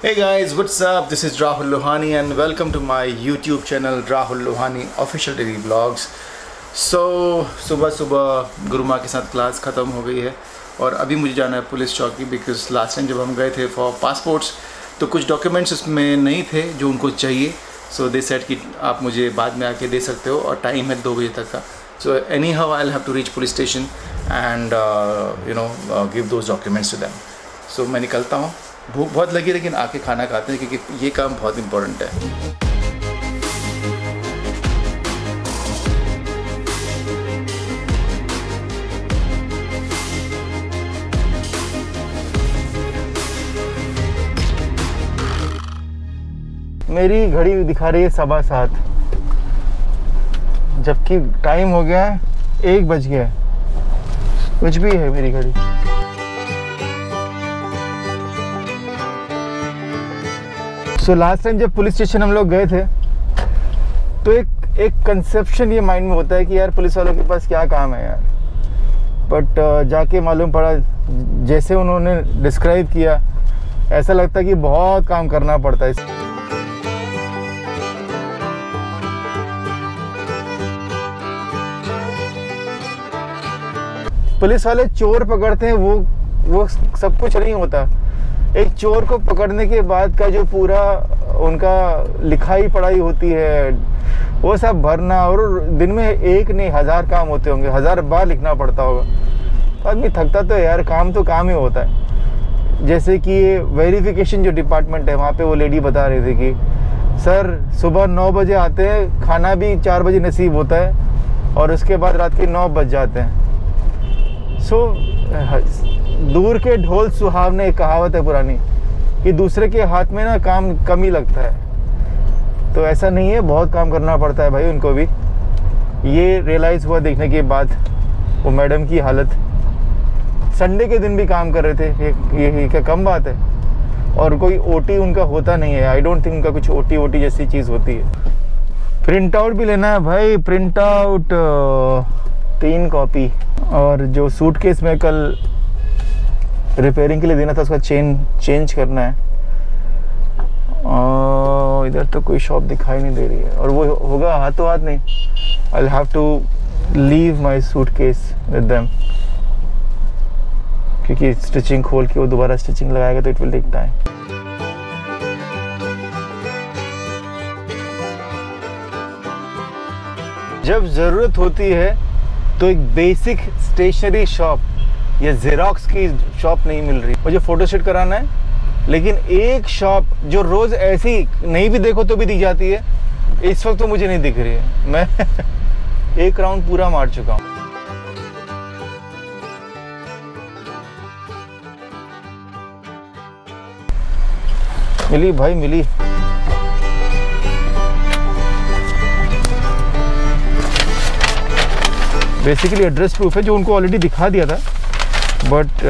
Hey guys, what's up? This is Rahul Lohani and welcome to my YouTube channel Rahul Lohani Official Daily Vlogs. So सुबह गुरु माँ के साथ class ख़त्म हो गई है और अभी मुझे जाना है पुलिस चौकी बिकॉज लास्ट टाइम जब हम गए थे फॉर पासपोर्ट्स तो कुछ डॉक्यूमेंट्स उसमें नहीं थे जो उनको चाहिए. सो दे सेड कि आप मुझे बाद में आके दे सकते हो और टाइम है 2 बजे तक का. So anyhow I will have to reach police station and give those documents to them. So मैं निकलता हूँ. भूख बहुत लगी लेकिन आके खाना खाते हैं क्योंकि ये काम बहुत इम्पोर्टेंट है. मेरी घड़ी दिखा रही है 7:15 जबकि टाइम हो गया है 1 बज गया है. कुछ भी है मेरी घड़ी. सो लास्ट टाइम जब पुलिस स्टेशन हम लोग गए थे तो एक कंसेप्शन ये माइंड में होता है कि यार पुलिस वालों के पास क्या काम है यार. बट जाके मालूम पड़ा जैसे उन्होंने डिस्क्राइब किया ऐसा लगता है कि बहुत काम करना पड़ता है. पुलिस वाले चोर पकड़ते हैं वो सब कुछ नहीं होता. एक चोर को पकड़ने के बाद का जो पूरा उनका लिखाई पढ़ाई होती है वो सब भरना और दिन में 1 नहीं 1000 काम होते होंगे. 1000 बार लिखना पड़ता होगा. तो आदमी थकता तो यार. काम ही होता है. जैसे कि वेरिफिकेशन जो डिपार्टमेंट है वहाँ पे वो लेडी बता रही थी कि सर सुबह 9 बजे आते हैं, खाना भी 4 बजे नसीब होता है और उसके बाद रात के 9 बज जाते हैं. सो दूर के ढोल सुहावने एक कहावत है पुरानी कि दूसरे के हाथ में ना काम कम ही लगता है. तो ऐसा नहीं है, बहुत काम करना पड़ता है भाई उनको भी. ये रियलाइज़ हुआ देखने के बाद वो मैडम की हालत. संडे के दिन भी काम कर रहे थे. ये क्या कम बात है. और कोई ओटी उनका होता नहीं है. आई डोंट थिंक उनका कुछ ओटी जैसी चीज़ होती है. प्रिंट आउट भी लेना है भाई. Print out 3 copy. और जो सूटकेस में कल रिपेयरिंग के लिए देना था उसका चेंज करना है. इधर तो कोई शॉप दिखाई नहीं दे रही है और वो होगा हाथों हाथ नहीं. I will have to leave my suitcase with them क्योंकि स्टिचिंग खोल के वो दोबारा स्टिचिंग लगाएगा तो इट विल टेक टाइम. जब ज़रूरत होती है तो एक बेसिक स्टेशनरी शॉप या जेरोक्स की शॉप नहीं मिल रही. मुझे फोटोशूट कराना है लेकिन एक शॉप जो रोज़ ऐसी नहीं भी देखो तो भी दिख जाती है इस वक्त तो मुझे नहीं दिख रही है. मैं 1 राउंड पूरा मार चुका हूँ. मिली भाई मिली. बेसिकली एड्रेस प्रूफ है जो उनको ऑलरेडी दिखा दिया था. बट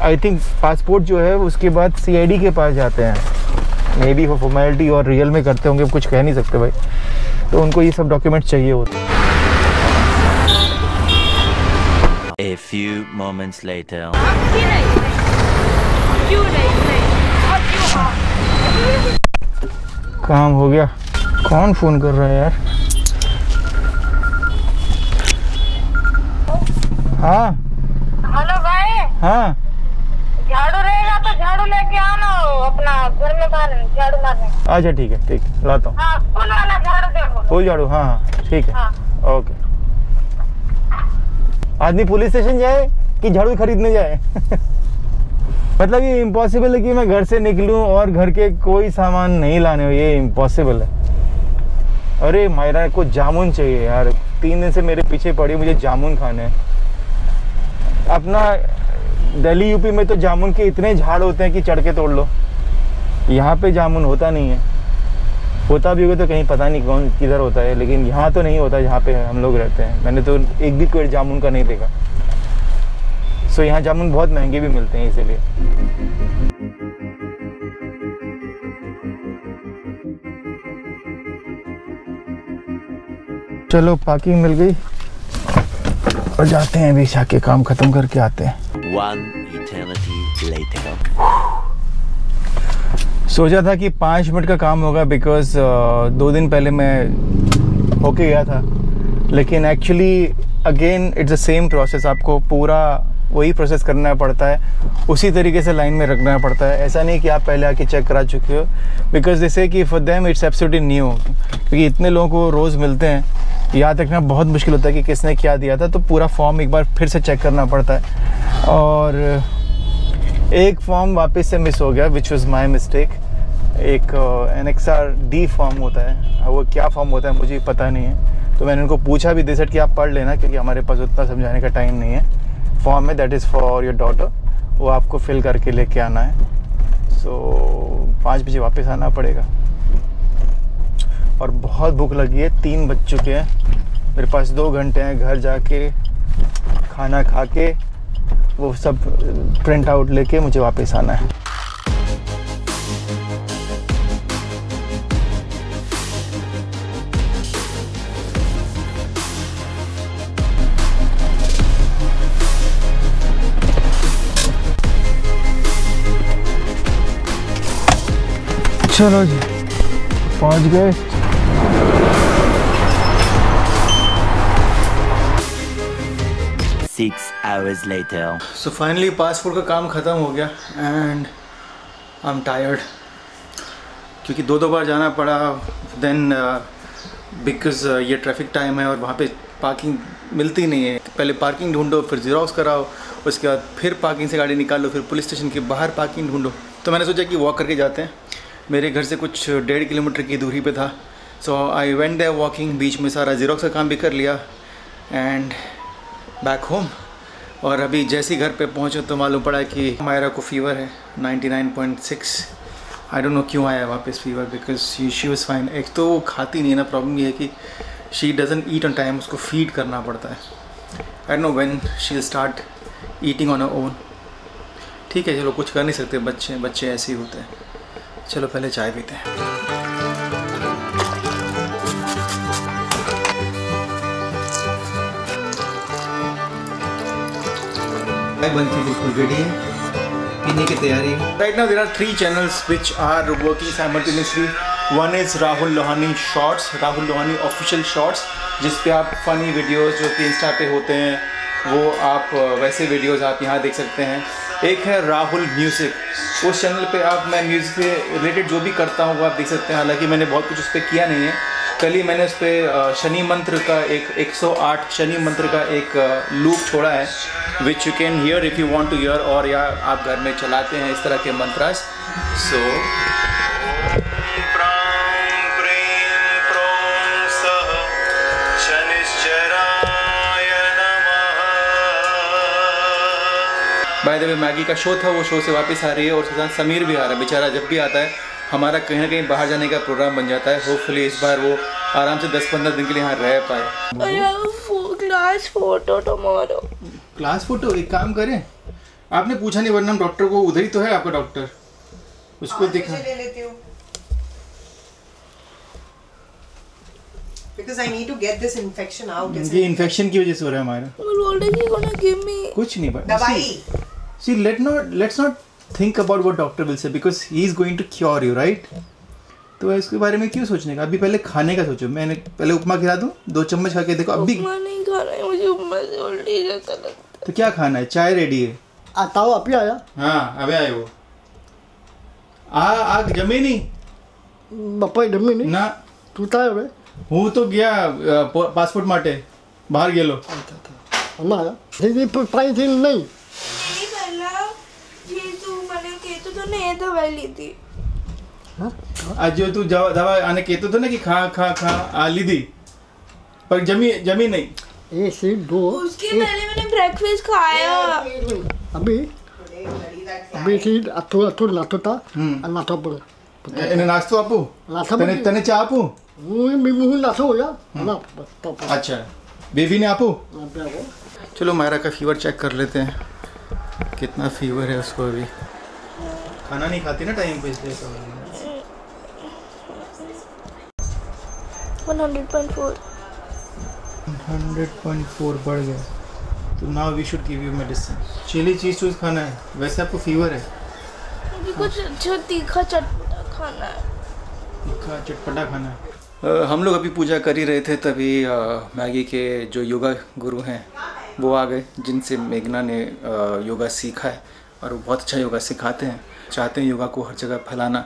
आई थिंक पासपोर्ट जो है उसके बाद CID के पास जाते हैं. मे बी वो फॉर्मेलिटी और रियल में करते होंगे. कुछ कह नहीं सकते भाई. तो उनको ये सब डॉक्यूमेंट चाहिए होते हैं. A few moments later. काम हो गया. कौन फ़ोन कर रहा है यार. हाँ हेलो भाई. हाँ झाड़ू रहेगा तो झाड़ू लेके आना अपना घर में झाड़ू मारने. अच्छा ठीक है लाता हूँ. हाँ फूल वाला झाड़ू देखो. फुल झाड़ू. हाँ ठीक है. हाँ. ओके. आदमी पुलिस स्टेशन जाए कि झाड़ू खरीदने जाए. मतलब ये इम्पॉसिबल है कि मैं घर से निकलूं और घर के कोई सामान नहीं लाने हो. ये इम्पॉसिबल है. अरे मायरा को जामुन चाहिए यार. 3 दिन से मेरे पीछे पड़ी. मुझे जामुन खाने हैं. अपना दिल्ली यूपी में तो जामुन के इतने झाड़ होते हैं कि चढ़ के तोड़ लो. यहाँ पे जामुन होता नहीं है. होता भी होगा तो कहीं पता नहीं कौन किधर होता है. लेकिन यहाँ तो नहीं होता जहाँ पे हम लोग रहते हैं. मैंने तो एक भी पेड़ जामुन का नहीं देखा. सो यहाँ जामुन बहुत महंगे भी मिलते हैं इसीलिए. चलो पार्किंग मिल गई और जाते हैं. अभी जाके काम खत्म करके आते हैं. One eternity later. सोचा था कि 5 मिनट का काम होगा बिकॉज 2 दिन पहले मैं होके गया था, लेकिन actually again it's the same process. आपको पूरा वही प्रोसेस करना पड़ता है, उसी तरीके से लाइन में रखना पड़ता है। ऐसा नहीं कि आप पहले आके चेक करा चुके हो, बिकॉज जैसे कि for them it's absolutely new, क्योंकि इतने लोगों को रोज़ मिलते हैं, याद रखना बहुत मुश्किल होता है कि किसने क्या दिया था। तो पूरा फॉर्म एक बार फिर से चेक करना पड़ता है, और एक फॉर्म वापस से मिस हो गया विच वॉज़ माई मिस्टेक। एक एनेक्सर डी फॉर्म होता है, वो क्या फॉर्म होता है मुझे पता नहीं है, तो मैंने उनको पूछा भी, दे सेड कि आप पढ़ लेना क्योंकि हमारे पास उतना समझाने का टाइम नहीं है। फॉर्म है that is for your daughter, वो आपको फिल करके लेके आना है। सो 5 बजे वापस आना पड़ेगा, और बहुत भूख लगी है, 3 बज चुके हैं, मेरे पास 2 घंटे हैं घर जाके खाना खा के वो सब प्रिंट आउट लेके मुझे वापस आना है। चलो जी पहुंच गए। Six hours later. So finally passport का काम ख़त्म हो गया एंड आई एम टायर्ड, क्योंकि 2 बार जाना पड़ा। देन बिकॉज ये ट्रैफिक टाइम है और वहाँ पे पार्किंग मिलती नहीं है। पहले पार्किंग ढूंढो, फिर ज़ेरॉक्स कराओ, उसके बाद फिर पार्किंग से गाड़ी निकालो, फिर पुलिस स्टेशन के बाहर पार्किंग ढूंढो। तो मैंने सोचा कि वॉक करके जाते हैं। मेरे घर से कुछ 1.5 किलोमीटर की दूरी पे था, सो आई वेंट देयर वॉकिंग। बीच में सारा ज़ेरॉक्स का काम भी कर लिया एंड बैक होम। और अभी जैसे ही घर पे पहुंचे तो मालूम पड़ा कि मायरा को फीवर है 99.6। आई डोंट नो क्यों आया वापस fever, because she was fine. एक तो वो खाती नहीं है ना, प्रॉब्लम ये है कि she doesn't eat on time, उसको फीड करना पड़ता है। I don't know when she will start eating on her own. ठीक है, चलो कुछ कर नहीं सकते, बच्चे ऐसे ही होते हैं। चलो पहले चाय पीते हैं। चाय बनती बिल्कुल रेडी है, पीने की तैयारी है। Right now there are 3 channels which are working simultaneously. One is Rahul Lohani shorts, Rahul Lohani official shorts, जिस पे आप फ़नी वीडियोस जो कि इंस्टा पे होते हैं वो आप वैसे वीडियोस आप यहाँ देख सकते हैं। एक है राहुल म्यूज़िक, उस चैनल पे आप मैं म्यूज़िक से रिलेटेड जो भी करता हूँ वो आप देख सकते हैं। हालांकि मैंने बहुत कुछ उस पर किया नहीं है। कल ही मैंने उस पर शनि मंत्र का एक 108 शनि मंत्र का एक लूप छोड़ा है, which you can hear if you want to hear, और या आप घर में चलाते हैं इस तरह के मंत्रास। सो बाय द वे मैगी का शो था, वो शो से वापस आ रही है, और उसके साथ समीर भी आ रहा है। बेचारा जब भी आता है हमारा कहीं ना कहीं बाहर जाने का प्रोग्राम बन जाता है। होपफुली इस बार वो आराम से 10-15 दिन के लिए यहाँ रह पाए। Class photo tomorrow. Class photo एक काम करें, आपने पूछा नहीं, वरना डॉक्टर को उधर ही तो है आपका डॉक्टर, उसको दिखा। ले लेती हूँ because I need to get this infection out. ये इन्फेक्शन की वजह से हो रहा है हमारा। कुछ नहीं बट दवाई। See, let's not think about what doctor will say because he is going to cure you, right? तो इसके बारे में क्यों सोचने का, अभी पहले खाने का सोचो। मैंने पहले उपमा खिला दूं, 2 चम्मच खा के देखो। अभी उपमा नहीं खा रहा है, मुझे उपमा से उल्टी जैसा लगता है। तो क्या खाना है? चाय रेडी है। आता हो अभी आया। हाँ अबे आए वो आग जमे नहीं बापा जमी नहीं ना, तू था रे હું તો ગયા પાસપોર્ટ માટે બહાર ગયેલો। અમારા દીદી પાણી થી નહીં પહેલા જે તું મને કહેતો તો ને એ દવાઈ લીધી। आज जो तू दवा आने कहते तो ना कि खा खा खा आ लीधी, पर जमी नहीं। ये सी दो उसके पहले मैंने ब्रेकफास्ट खाया। अभी थी अतो नाटोता नाटो पर એને નાસ્તો આપું? તને ચા આપું? હું નાટो हो गया ना। अच्छा बेबी ने आपू। चलो मायरा का फीवर चेक कर लेते हैं, कितना फीवर है उसको। अभी खाना नहीं खाती ना टाइम पे, इसलिए 100.4 100.4 बढ़ गया। तो now we should give you medicine. Chilli चीज़ खाना है। वैसे आपको फीवर है? मुझे कुछ अच्छा तीखा चटपटा खाना है। तीखा चटपटा खाना है। हम लोग अभी पूजा कर ही रहे थे, तभी मैगी के जो योगा गुरु हैं वो आ गए, जिनसे मेघना ने योगा सीखा है और वो बहुत अच्छा योगा सिखाते हैं। चाहते हैं योगा को हर जगह फैलाना,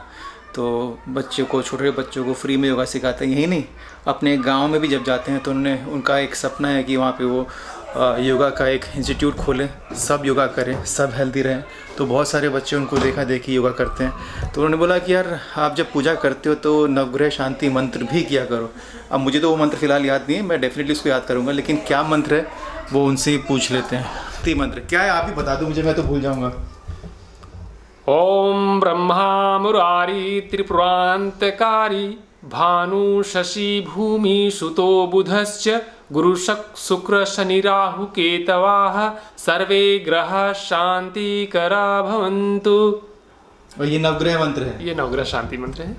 तो बच्चों को, छोटे बच्चों को फ्री में योगा सिखाते हैं। यही नहीं, अपने गांव में भी जब जाते हैं तो उनका एक सपना है कि वहाँ पे वो योगा का एक इंस्टीट्यूट खोलें, सब योगा करें, सब हेल्दी रहें। तो बहुत सारे बच्चे उनको देखा देखी योगा करते हैं। तो उन्होंने बोला कि यार आप जब पूजा करते हो तो नवग्रह शांति मंत्र भी किया करो। अब मुझे तो वो मंत्र फ़िलहाल याद नहीं है, मैं डेफिनेटली उसको याद करूँगा, लेकिन क्या मंत्र है वो उनसे ही पूछ लेते हैं। मंत्र क्या है आप ही बता दो मुझे, मैं तो भूल जाऊँगा। ओम ब्रह्मा मुरारी त्रिपुरांतकारी भानु शशि भूमि सुतो बुधश्च गुरु शुक्र शनि राहु केतवाः सर्वे ग्रह शांतिकरा भवन्तु। और ये नवग्रह मंत्र है? ये नवग्रह शांति मंत्र है,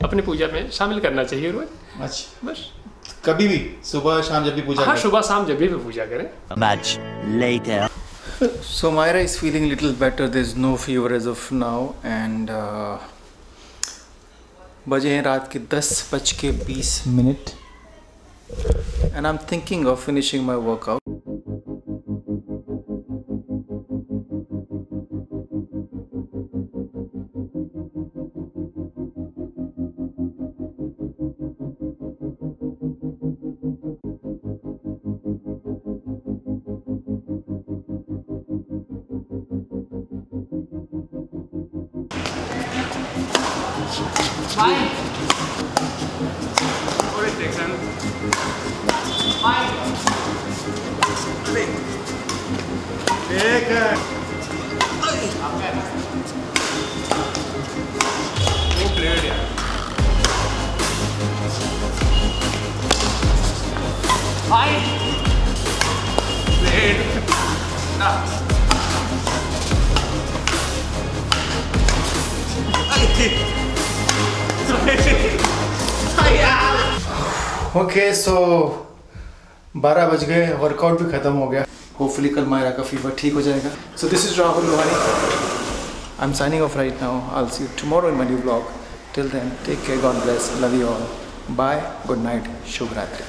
अपनी पूजा में शामिल करना चाहिए रोज। अच्छा, बस कभी भी सुबह शाम जब भी पूजा हाँ, सुबह शाम जब भी पूजा करें। Much later. So Myra is feeling a little better. There's no fever as of now, and बजे हैं रात के 10:20, and I'm thinking of finishing my workout. Okay, so 12 बज गए, वर्कआउट भी ख़त्म हो गया। होपफुली कल मायरा का फीवर ठीक हो जाएगा। So this is Rahul Lohani, I am signing off right now. I will see you tomorrow in my new blog. Till then take care, God bless, love you all, bye, good night, शुभ रात्रि।